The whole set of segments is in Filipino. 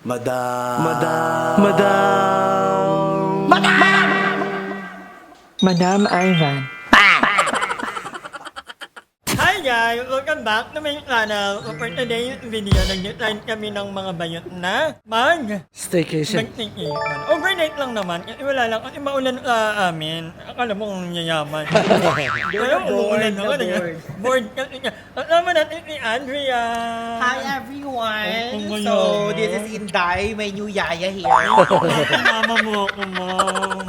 Madam. Madam Ivan. Hi guys! Welcome back to my channel. So for today's video, nag-design kami ng mga bayot na Staycation. mag-staycation. Overnight lang naman, kasi wala lang, kasi maulan sa amin. Akala mo kung yayaman. Kaya umuulan naman. Bored kasi nga. Kasama natin si Andrea. Hi everyone! Oh, So, this is Inday, my new yaya here. Kasama mo ako, ma'am.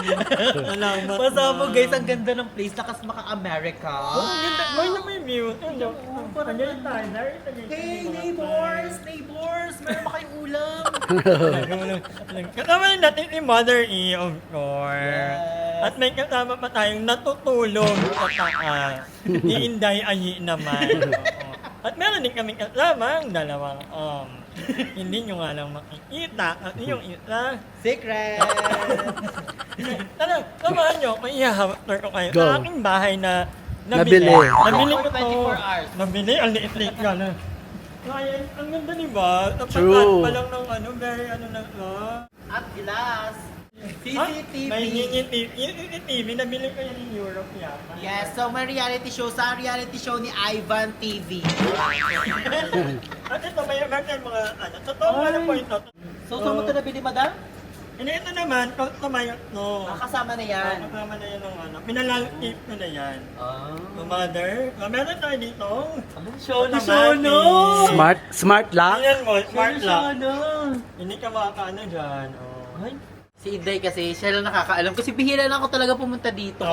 Salamat. Pasama guys, ang ganda ng place, lakas maka-America. Ang ganda. May na may view. Hey neighbors! Neighbors! Meron ba kayong ulam? Kasama rin natin si Mother E, of course. Yes. At may kasama pa tayong natutulog sa taas. Si Inday Ayi naman. Oo. At meron din kami kasama ang dalawang hindi nyo nga lang makikita. At yung isa, Secret! samahan nyo, may ihahawak ko kayo Go. sa aking bahay na Nabili. Nabili ko to. 24 hours. Nabili, ang liit-liit ka na. Kaya, ang ganda diba? True. Tapakan pa lang ng very na At glass! CCTV! May CCTV. Nabili ko yan in Europe yata. Yes, so may reality show sa reality show ni Ivan TV. At ito, may mga totoo nga na po ito. So, saan mo ito nabili, madam? Hindi, ito naman, tumayot no. Kasama na yan. Kasama na yan ng pinalangkip ko na yan. So, mother, meron tayo dito. Shono! Smart lock. Tingnan mo, smart lock. Shono! Hindi ka makakaano dyan. Oh. Si Inday kasi, siya lang nakakaalam. Kasi bihira lang ako talaga pumunta dito.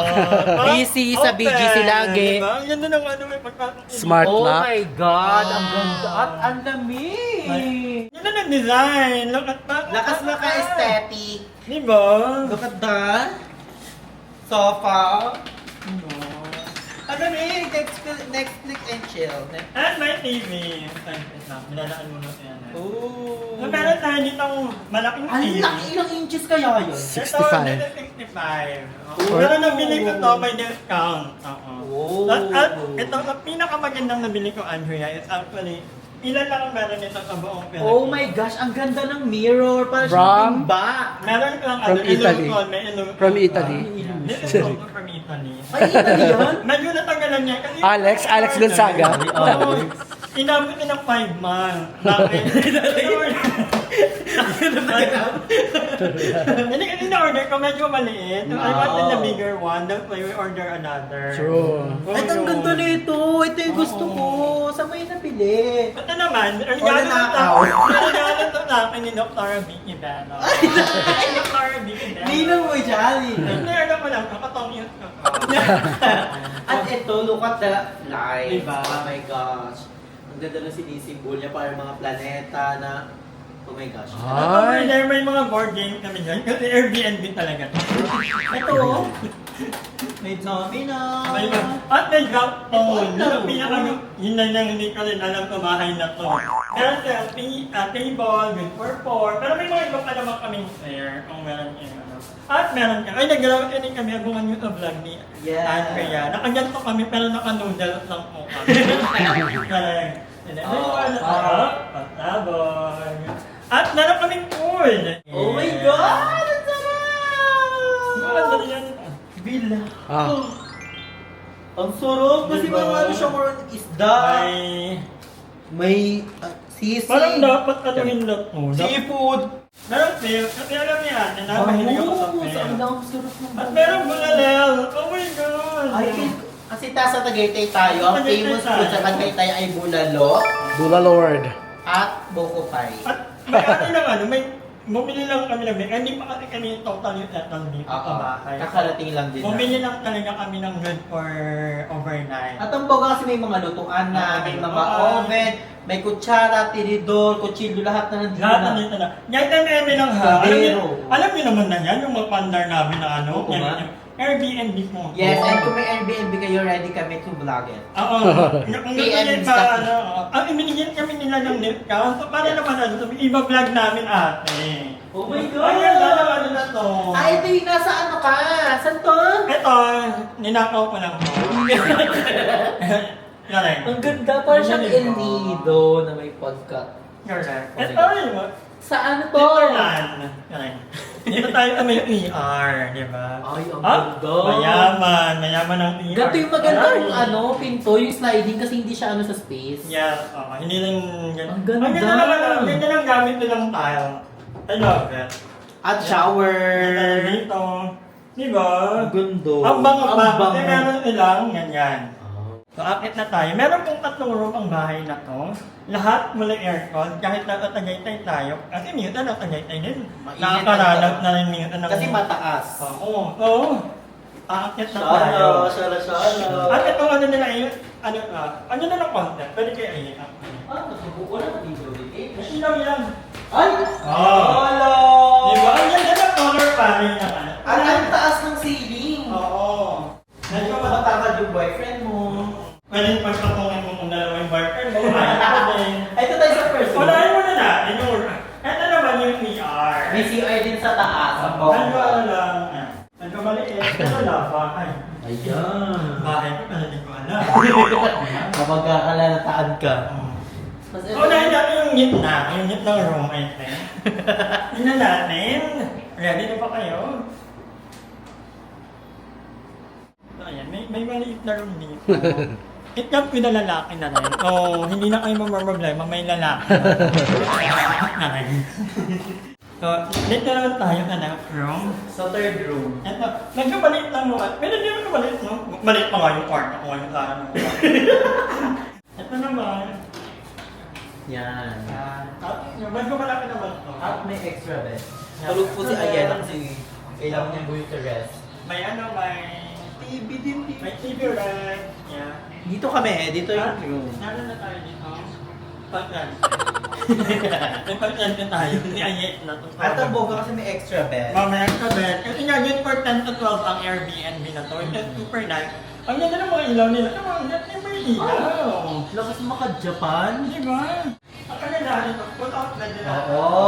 Busy Open, sa BGC lagi. Diba? Ang ganda ng may pagpapakita. Smart Oh lock. my God! Ang ganda at ang lamig! Yun na design. Look at that. Lakas maka-aesthetic. Diba? Look at that. Sofa. Ang lamig! Netflix and chill. At may TV. Nilalaan mo na yan. Oh. So, meron tayo ditong malaking Ang TV. laki, ilang inches kaya yun? 65. Ito, 65. Pero nabili ko to by discount. Oo. Oh. At ito, ang pinakamagandang nabili ko, Andrea, is actually, ilan lang ang meron nito sa buong Pilipinas. Oh my gosh, ang ganda ng mirror. Parang From? siyang timba. Meron lang From Italy. illusion, may illusion. From Italy. This is also from Italy. Ay, Italy yan? Medyo natanggalan niya kasi... Alex Gonzaga. Oo. Inabot niya ng 5 months. Bakit? Hindi kasi na-order ko medyo maliit. I wanted the bigger one. That's why we order another. True. Ay, ang ganda nito. Ito yung gusto ko. Saan mo yung napili? Ito naman, nanakaw. regalo to sa akin ni Dr. Vicky Bano. Dr. Vicky Bano. Ninong mo dyan. Hindi, ano ko lang, kakatong yun ko. At ito, look at the lights. Diba? Oh my gosh. Ang ganda na sinisimbol niya para mga planeta na... Oh my gosh. Over there, may mga board game kami dyan. Kasi Airbnb talaga. Ito. May domino. At may drop phone. Yun ang yun na lang hindi ko rin alam sa bahay na to. Meron selfie, table, good for four. Pero may mga iba pa naman kaming share kung meron yung ano. At meron ka. Ay, naggalaw ka din kami. Abangan nyo sa vlog ni Andrea. Nakaganto kami pero naka-noodles lang po kami. Patabog. At meron kaming pool. Oh my God! Ang sarap! Ano yan? Bila. Ah. Ang sarap! Kasi Diba? mga ano siya more on isda. May sisig. Parang dapat anuhin na to. Seafood. Meron fail. Kasi alam niya, nanapahilig ako sa Oh, fail. ang sarap ng At meron bulalel. Oh my God! Ay, kasi sa Tagaytay tayo, ang Tagaytay famous tayo. food sa Tagaytay ay bulalo Bula Lord. at buko pie. At may ano lang ano, may bumili lang kami ng hindi pa kasi kami total yung etal dito sa bahay. Kakarating lang din. Bumili lang talaga kami ng good for overnight. At ang baga kasi may mga lutuan na, may mga oven, may kutsara, tinidor, kutsilyo, lahat na nandito Lahat na. nandito na. Yan kami lang ha. Alam niyo naman na yan, yung mga pandar namin na ano. Oo yan, nga. yung Airbnb mo. Yes, and kung may Airbnb kayo, ready kami to vlog it. Oo. Kung PM ganyan stuff. pa, ano, binigyan kami nila ng discount. So, para naman ano, iba-vlog namin ate. Oh my God! Ay, ang ano na to. Ah, ito yung nasa ano ka? Saan to? Ito, ninakaw ko lang to. Correct. Ang ganda, parang siyang El Nido na may podcast. Correct. Oh my Ito God. yun. Sa ano to? Dito dito tayo sa may ER, di ba? Ay, ang Ah, ganda. mayaman ang ER. Ganito yung maganda Ayan. yung ano, pinto, yung sliding kasi hindi siya ano sa space. Yeah, hindi lang Ang ganda. Ang ganda lang gamit nilang tile. I love it. At shower. Ganda dito. Di ba? Ang ganda. Ang bango pa. Ang bango. Kasi meron silang ganyan. Oh. So, akit na tayo. Meron pong 3 room ang bahay na to. Lahat mula aircon. Kahit nakatagaytay tayo. Kasi minsan nakatagaytay din. Mainit Nakakaralag na na rin minsan. Kasi mataas. Oo. Oo. Aakit na tayo. Shala. At itong ano nila yun, ano na ng content? Pwede kayo ayun. Ah, nasubuko na video ulit. Ilaw yan. Ay! Hello! Diba? Ang ganda ng color paring na ano. Ang taas ng ceiling. Oo. Hindi ka matatangad yung boyfriend mo. Pwede pagpatungan mo kung dalawa yung boyfriend mo. Ayaw ko din. Ito tayo sa first room. Unahin mo na natin yung... Ito naman yung PR. May CR din sa taas. Ang Ano bongga. lang. Ano maliit. Ano lava. Ay. Ayan. Bahay ko pala hindi ko alam. Kapag kakalalataan ka. Unahin natin yung gitna. Yung gitna ng room, I think. Tingnan natin. Ready na pa kayo? So, ayan. May maliit na room dito. Itlog ko na lalaki na rin. Oh, hindi na kayo mamroblema, may lalaki. na rin. So, dito naman tayo na room. Sa third room. Ito, medyo maliit lang mo. Medyo di mo maliit, no? Maliit pa nga yung kwarto ko ngayon sa ano. Ito naman. Yan. Medyo malaki naman ito. At may extra bed. Tulog po si Ayala kasi kailangan niya buhay to rest. May ano, may TV din. may TV rack. Yeah. Dito kami eh. Dito yung room. Naroon na tayo dito. Pagkan. May pagkan din tayo. Ni Ayet na to. At ang boga kasi may extra bed. Mamaya ka bed. Kasi nga yun for 10 to 12 ang Airbnb na to. It's super nice. Ang ganda ng mga ilaw nila. Ang ganda ng mga ilaw. Lakas maka-Japan. Di ba? Ang kaganda nito. Pull out bed nila. Oo.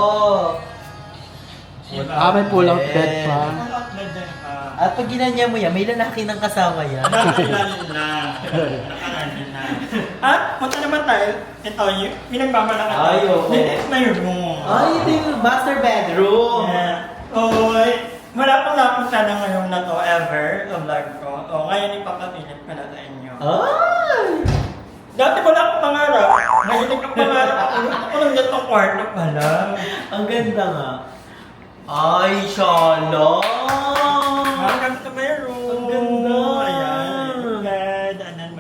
Diba? May pull-out bed pa. Pull out bed din pa. At pag ginanya mo yan, may lalaki ng kasama yan. Nakailalim na. Nakailalim na. At punta naman tayo. Ito, yung pinagmamalaki tayo. Ay, oo. This is my room. Ay, ito yung master bedroom. Yeah. Oy, wala pang napunta na ngayon na to ever sa vlog ko. O, ngayon ipapapilit ko na sa inyo. Ay! Dati wala akong pangarap. Mahilig ang pangarap ako. Ako lang ganitong kwarto pala. Ang ganda nga. Ay, shala! Welcome to my room. Ang ganda. Ayan. Bed. And then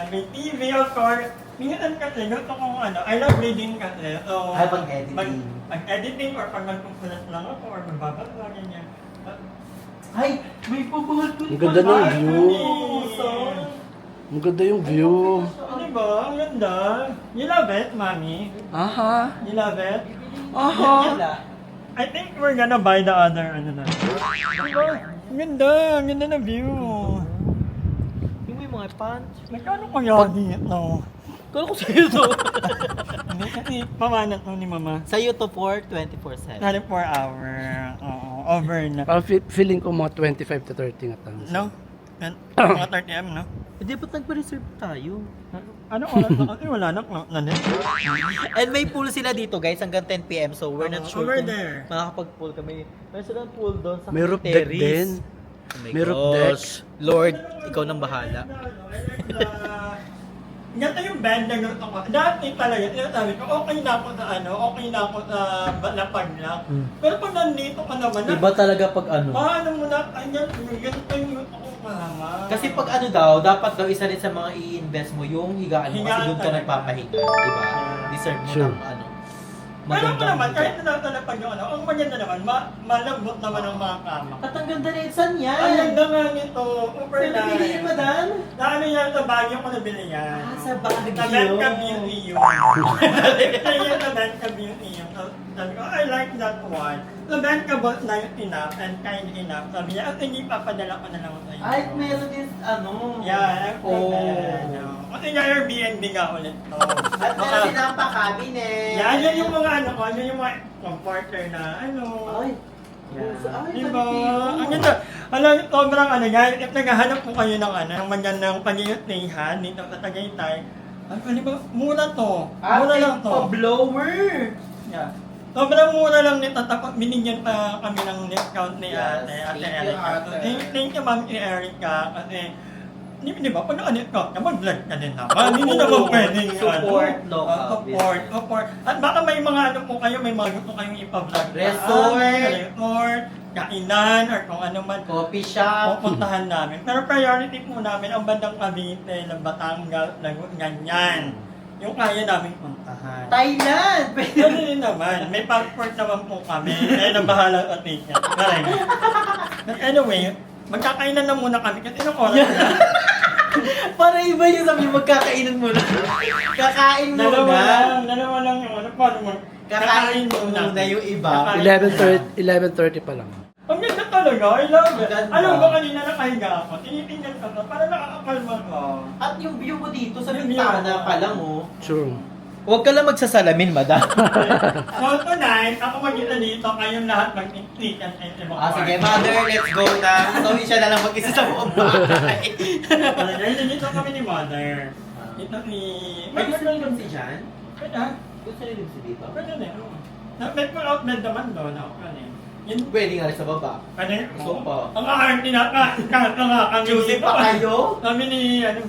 may TV, of course. Minsan kasi, gusto kong ano, I love reading kasi. So, Ay, pag-editing. Pag-editing or pag magpupulat lang ako or magbabasa, ganyan. Ay, may pabulpul Ang ganda ng view. So, Ang ganda yung view. di ba? Ang ganda. You love it, Mami? Aha. You love it? Aha. I think we're gonna buy the other, ano na. Diba? Ang ganda ng view. Yung may mga punch. Nagkano kaya dito? Kala ko sa'yo to. Hindi kasi pamanat mo ni Mama. Sa'yo to for 24/7. 24 hour. Oo, over na. Parang feeling ko mga 25 to 30 nga tayo. No? Mga 30 no? Hindi, ba't nagpa-reserve tayo? Ano oras na kasi wala na net. And may pool sila dito guys hanggang 10 PM so we're not sure over kung there. makakapag-pool kami. Meron silang pool doon sa May roof deck terrace. din. Oh my May roof deck. gosh. Lord, ikaw nang bahala. Ganito yung band na ganito ko. Dati talaga, sinasabi ko, okay na ako sa ano, okay na ako sa lapag lang. Pero pag nandito ka naman, Iba talaga pag ano. paano mo na, ay, ganito yung gusto kong mahama. Kasi pag ano daw, dapat daw isa rin sa mga i-invest mo yung higaan mo kasi Higaan doon ka talaga. nagpapahinga, di ba? Deserve mo Sure. ng ano. Pero mo naman, higa. kahit natatalapag yung ano, ang maganda naman, malambot naman ang mga kama. At ang ganda rin, saan yan? Ang ganda nga nito, super Saan nabili yan, nice. madam? Na ano yan, sa Baguio ko nabili yan. Ah, sa Baguio. Sa Benta Beauty yun. Kaya yan sa Benta Beauty yun. So, sabi ko, I like that one. So, Benta was nice enough and kind enough. Sabi niya, at hindi papadala ko na lang sa iyo. Ay, meron din, ano. Yeah, Oh. Kasi nga Airbnb nga ulit to. At meron silang pa-cabinet. Yan, yan yung mga ano ko, yan yung mga comforter na ano. Ay. Yeah. Ay, Diba? nag-TV. Ang ganda. Alam, sobrang ano yan. If naghahanap po kayo ng ano, ng magandang pag-iutihan dito sa Tagaytay, ay, ano ba? Mura to. At Mura may lang to. pa-blower. Yeah. Sobrang mura lang nito, tapos binigyan pa kami ng discount ni Yes, Ate thank you, Erica. So, Ate. thank you, Ma'am Erica. Kasi, di ba, pag na-discount ka, mag-vlog ka din naman. Hindi naman pwedeng Support local support. At baka may mga ano po kayo, may mga gusto kayong ipa-vlog. Resort, kainan, or kung ano man. Coffee shop. Pupuntahan namin. Pero priority po namin ang bandang Cavite, ng Batangas, ganyan. Yung kaya namin puntahan. Thailand! Ganun din naman. May passport naman po kami. Kaya na bahala sa ticket. But anyway, magkakainan na muna kami kasi nung oras na. Para iba yung sabi magkakainan muna. Kakain muna. Dalawa lang yung ano, paano mo? Kakain muna yung iba. 11:30 pa lang. Ang ganda talaga, I love it. Ganda. Alam mo ba kanina nakahiga ako, tinitingnan ko to, para nakakakalma ko. At yung view mo dito sa Yung bintana view. pa lang oh. True. Huwag ka lang magsasalamin, madam. So tonight, ako mag-isa dito, kayong lahat mag-click and enter mo. Sige, mother, let's go na. So, siya na lang mag-isa sa buong bahay. Dito kami ni Mother. Dito ni... May gusto lang si Jan? Pwede ah. Gusto rin si dito? Pwede na oo. May pull out bed naman doon. Ako ka rin. Yun. Pwede nga rin sa baba. Pwede. Gusto pa. Ang aarti na ka. Kahit na nga kami. Juicy pa kayo? Kami ni... Ano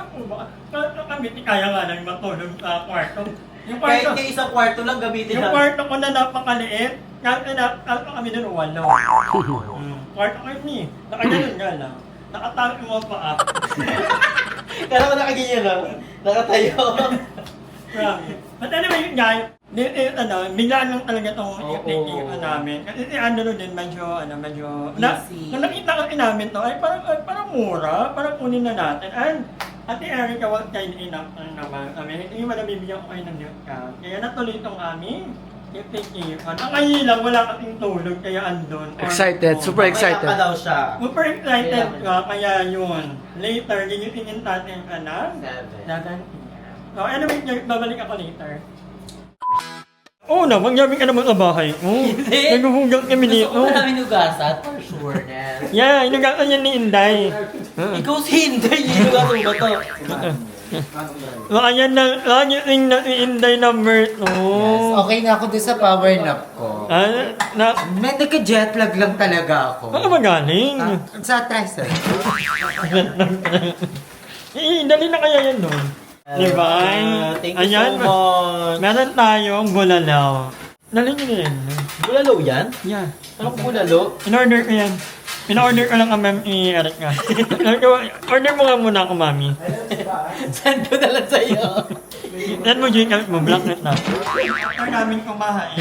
po ba? Kahit na kami. Kaya nga lang matulog sa kwarto. Yung Kahit kwarto. yung isang kwarto lang gamitin Yung na. kwarto ko na napakaliit. Kahit na kami doon 8. Kwarto kami. Nakaganon nga lang. Nakatawi mo pa ah. Kala ko nakaganyan lang. Nakatayo. Grabe. But anyway, yun guys, biglaan lang talaga itong Oo. ikikipan namin. Kasi si Andrew din medyo, Easy. nung nakita kasi namin to, ay parang mura, parang kunin na natin. And, Ate Erica, what kind enough naman kami. Hindi mo nabibigyan ko kayo ng discount. Kaya natuloy itong aming ikikipan. Ang kahilang, wala kasing tulog, kaya andun. Excited, super excited. Kaya pa daw siya. Super excited ka, kaya yun. Later, gigisingin natin ka na. 7 So anyway, babalik ako later. Oo na, magyaming ka naman sa bahay ko. Hindi. Naghuhugas kami dito. Gusto ko namin ugasan, for sure na. Yeah, inugasan yan ni Inday. Ikaw si Hinday, inugasan mo ba to? Baka yan na, lagi rin na si Inday number 2. Okay na ako doon sa power nap ko. Na, Nagka-jet lag lang talaga ako. ano ba galing? Sa tricep. Dali na kaya yan doon. Diba? Thank you Ayan, so much. meron tayong bulalaw. Dali nyo na yan. Bulalo yan? Yeah. Anong bulalo? In-order ko yan. In-order ko lang ang ma'am i-Eric ka. Order mo nga muna ako, mami. Send ko na lang sa'yo. Yan mo, Jake, mo, blacknet na. Order namin kumahain.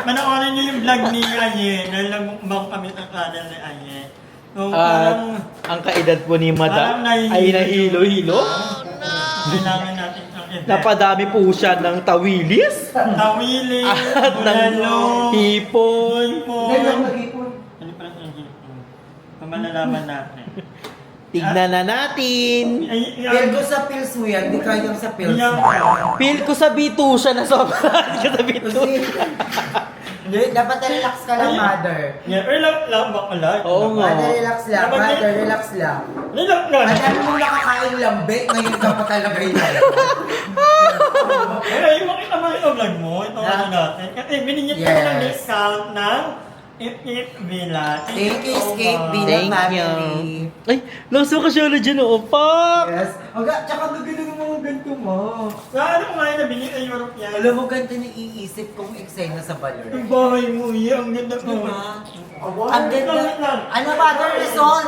Manoorin niyo yung vlog ni Aye. Dahil nagmukbang kami sa channel ni Aye. So, parang Ang kaedad po ni Parang Madam ay nahilo-hilo. kailangan natin ang event. Napadami po siya ng tawilis. Tawili, At bulalo, ng hipon. hipon. Ano pa ang hipon? Pamalalaman natin. Tignan na natin. Feel ko sa pills mo yan, di kaya sa pills Iyan mo. Feel ko sa B2 siya na sobra. Hindi ka sa B2. Hindi, dapat relax ka lang, mother. Yeah, lang bakala. Oo nga. Mother, relax lang. Mother, relax lang. Relax lang. Madami mong nakakain lambe, ngayon ka pa talaga yun. Eh, makita mo yung vlog mo. Ito ano natin. Kasi binigyan ko ng Yes. discount ng If Villa. Thank you, Escape Villa Thank you. family. Ay, laso ka siya na dyan, oh. Pak! Yes. Tsaka nagaling mo ganito mo. Sa ano ko ngayon nabili sa Europe yan? Alam mo, ganito na iisip kong eksena sa baler. Yung bahay mo, iya, ang ganda mo. Ang ganda. Ano, mother, result?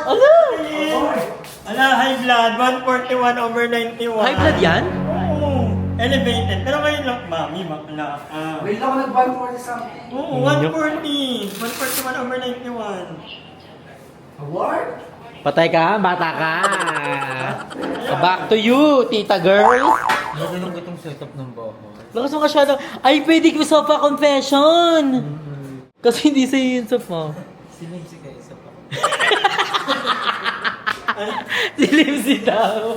Ala, high blood, 141/91. High blood yan? Oo, elevated. Pero ngayon lang, mami, makala. Wait lang, nag-140 something. Oo, 140. 141/91. Award? Patay ka, bata ka. Back to you, tita girl. Nagaling ko itong setup ng bahay. Lakas mo ka siya ng, ay, pwede ko sa pa confession. Kasi hindi sa'yo yun sa pa. Sinimsi ka isa pa. Si Limsy daw.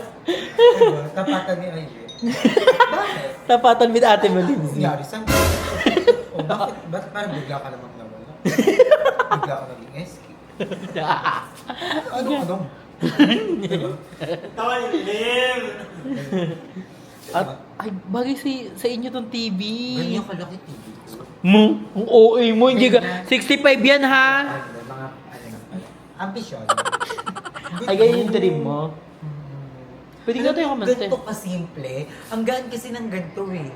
Tapatan ni Aye. Bakit? Tapatan with ate mo, Limsy. Nangyari saan? O bakit? Ba't parang bigla ka namang nawala? Bigla ka naging SK. Ano? Tawa yung lim. At, ay, bagay sa inyo tong TV. Ganyan kalaki TV. Mo? Ang OA mo, hindi ka. 65 yan ha? Mga, ambisyon. Ay, ganyan yung dream mo. Pwede nga tayo kumante. Ganito kasimple. Ang gaan kasi ng ganito eh.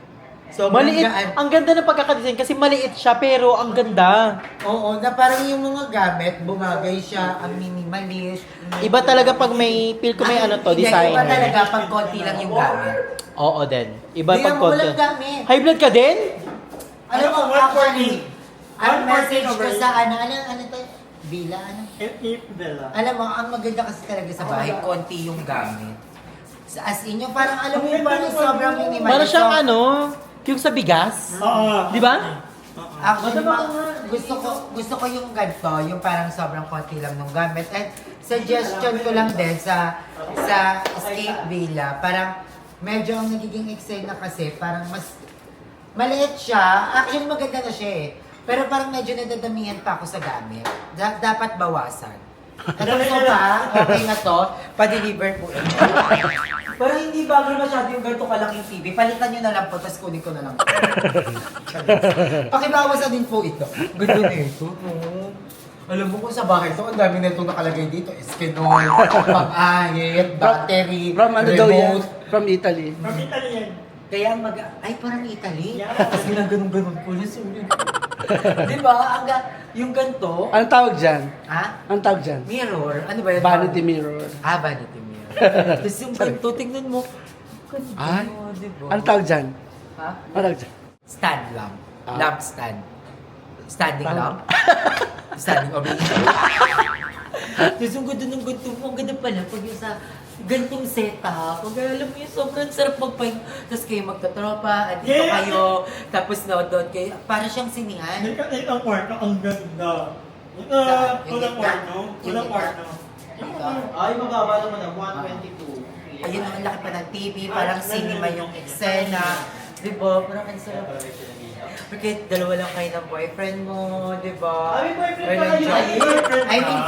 So, Maliit. Ang ganda ng pagkakadesign kasi maliit siya pero ang ganda. Oo, na parang yung mga gamit, bumagay siya, ang minimalist. Iba talaga pag may, feel ko may ano to, Hindi, design. iba talaga pag konti lang yung gamit. Oo din. Iba Hindi pag naman konti. walang gamit. High blood ka din? Alam mo, Ano, actually, ang 140 message ko over. sa ano to? Bila, ano? If Bella. Alam mo, ang maganda kasi talaga sa bahay, konti yung gamit. As in, yung parang, alam mo yung parang sobrang minimalist. Para siyang So, ano, yung sa bigas. Oo. Di ba? Actually, gusto ko yung ganito, yung parang sobrang konti lang ng gamit. And suggestion ko lang din sa Escape Villa, parang medyo ang nagiging excel na kasi, parang mas maliit siya. Actually, maganda na siya eh. Pero parang medyo nadadamihan pa ako sa gamit. Dapat bawasan. Ito pa, okay na to, pa-deliver po ito. Parang hindi bagay masyado yung ganito kalaking TV. Palitan nyo na lang po, tapos kunin ko na lang po. Pakibawasan din po ito. Ganda na ito, no? Alam mo kung sa bahay ito, ang dami na itong nakalagay dito. Eskinol, pang-ahit, battery, From ano daw yan? remote. From Italy. From Italy yan. Kaya ay parang Italy? Yeah. Tapos ginaganon-ganon po. Di ba? Yung ganito, Anong tawag dyan? ha? Anong tawag dyan? Mirror? Ano ba yun? Vanity mirror. Ah, vanity mirror. Tapos yung ganito, tingnan mo. Ganda, Ay. di ba? Anong tawag dyan? Ha? Anong tawag dyan? Stand lamp. Ah. Lamp stand. Standing Tama. lamp. Standing ovation. Tapos yung ganda ng ganito mo, ang ganda pala pag yung sa gantong setup. Pag alam mo yung sobrang sarap magpahinga. Tapos kayo magtatropa, at dito Yeah. kayo, tapos doon kayo. Para siyang sinihan. Ang kwarto, ang ganda. Ito, kulang kwarto. Kulang kwarto. Ay, magkaba naman ang 122. Ayun, ang laki pa ng TV, parang cinema yung eksena. Di ba? Parang ang sarap. Porque dalawa lang kayo ng boyfriend mo, di ba? Ay, may boyfriend Or pa kayo. nandiyan- I mean,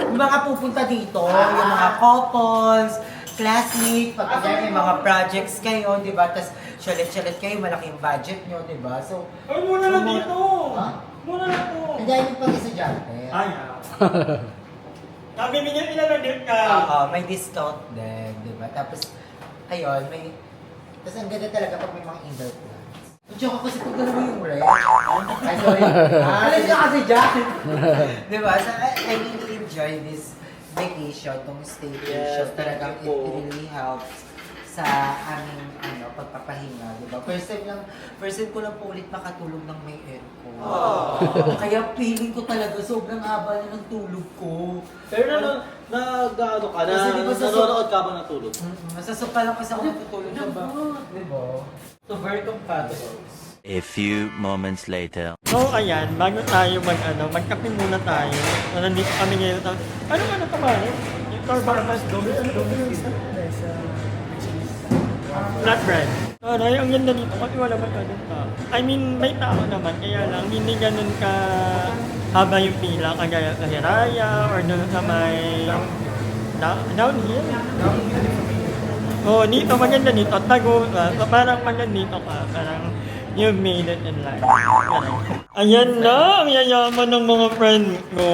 yung mga pupunta dito, yung mga couples, classmates, pag may mga projects kayo, di ba? Tapos shalit-shalit kayo, malaki yung budget nyo, di ba? So, Ay, muna lang dito. Ha? Muna lang po. ang dahil yung pag-estudyante. Ay, sabi niya, ilalagay ka. Oo, may discount din, di ba? Tapos, ayun, may... Tapos ang ganda talaga pag may mga indoor plants. Joke ako kasi pag dalawa yung red. Ay, sorry. Alis ka kasi dyan. Di ba? So, I really enjoy this vacation, tong staycation. Yes, Talagang thank you po. it really helps sa aming pagpapahinga, di ba? First time ko lang po ulit makatulog ng may aircon. Kaya feeling ko talaga sobrang haba na ng tulog ko. Pero nag-ano ka na, Kasi di ba sa nanonood ka ba ng tulog? Masasupa lang kasi ako natutulog sa ba? Di ba? So very compatible. A few moments later. So, ayan, bago tayo magkape muna tayo. Nandito kami ngayon. Ano ba natamari? Yung Starbucks double, ano ba yung flatbread. Ano, ang ganda dito kasi wala masyadong tao. I mean, may tao naman, kaya lang hindi ganun ka haba yung pila kagaya sa Hiraya or doon sa may downhill. Oh, dito maganda dito. Tago ka. So, parang pag nandito ka, parang you've made it in life. Parang, ayan na, ang yayaman ng mga friend ko.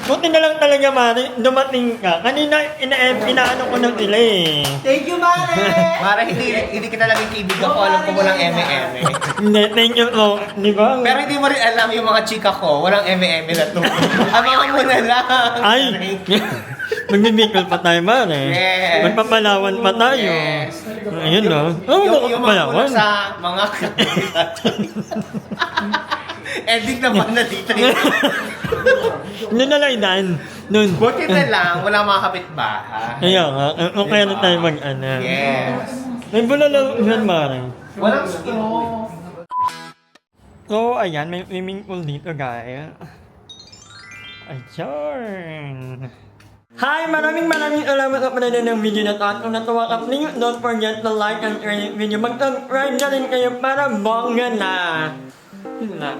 Buti na lang talaga, Mari, dumating ka. Kanina, inaano ko ng sila eh. Thank you, Mare! Mara, hindi kita laging kaibigan ko. Alam ko walang eme-eme. Hindi, thank you. Oh, di ba? Pero hindi mo rin alam yung mga chika ko. Walang eme-eme na to. Abangan mo na lang. Ay! Magbibikol pa tayo, Mare. Yes. Magpapalawan pa tayo. Yes. Ayun na. Oh, Yung mga magpapalawan. sa mga ending naman na dito. Ano na lang dan? Nun. Buti na lang, wala mga kapitbahay. Kaya nga, okay na tayo mag-ano. Yes. May bulalo yan, Mare. Walang straw. So, ayan, may swimming pool dito, guys. Ayun. Hi! Maraming salamat sa panonood ng video na to. At kung natuwa ka, please don't forget to like and share this video. Mag-subscribe na rin kayo para bongga na. Yun lang.